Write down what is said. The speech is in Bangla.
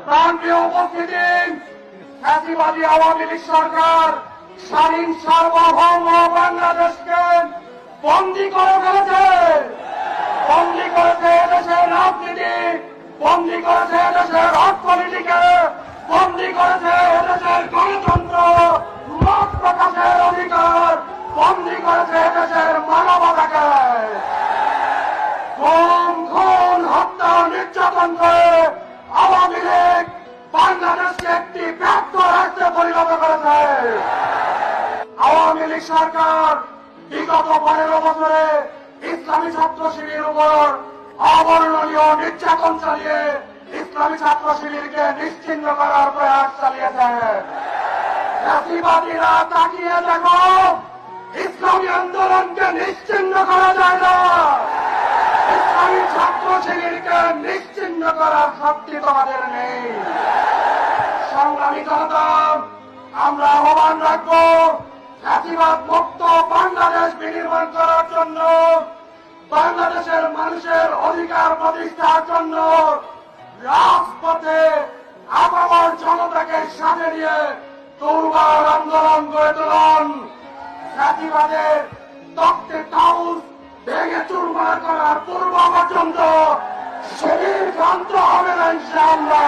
প্রান্তীয় উপস্থিতি, ফ্যাসিবাদী আওয়ামী লীগ সরকার স্বাধীন সার্বভৌম বাংলাদেশকে বন্দী করে ফেলেছে, বন্দী করেছে এদেশের রাজনীতি, বন্দী করেছে এদেশের অর্থনীতিকে, বন্দী করেছে এদেশের গণতন্ত্র, মত প্রকাশের অধিকার, বন্দী করেছে এদেশের মানবতাকে। খুন হত্যা নির্যাতন করে আওয়ামী লীগ বাংলাদেশকে একটি ব্যর্থ রাষ্ট্রে পরিণত করেছে। আওয়ামী লীগ সরকার বিগত 15 বছরে ইসলামী ছাত্র শিবিরের উপর অবর্ণনীয় নির্যাতন চালিয়ে ইসলামী ছাত্র শিবিরকে নিশ্চিহ্ন করার প্রয়াস চালিয়েছে। ফ্যাসিবাদীরা তাকিয়ে দেখো, ইসলামী আন্দোলনকে নিশ্চিহ্ন করা যায় না, ইসলামী ছাত্র শিবিরকে নিশ্চিহ্ন করার শক্তি তোমাদের নেই। সংগ্রামী জনতা, আমরা আহ্বান রাখবো ফ্যাসিবাদ মুক্ত বাংলাদেশ বিনির্মাণ করার জন্য, বাংলাদেশের মানুষের অধিকার প্রতিষ্ঠার জন্য রাজপথে আপামর জনতাকে সাথে নিয়ে দুর্বার আন্দোলন গড়ে তুলুন। ফ্যাসিবাদের তক্তে তাউস ভেঙে চুরমার করার পূর্ব পর্যন্ত শিবির ক্ষান্ত হবে না ইনশাআল্লাহ।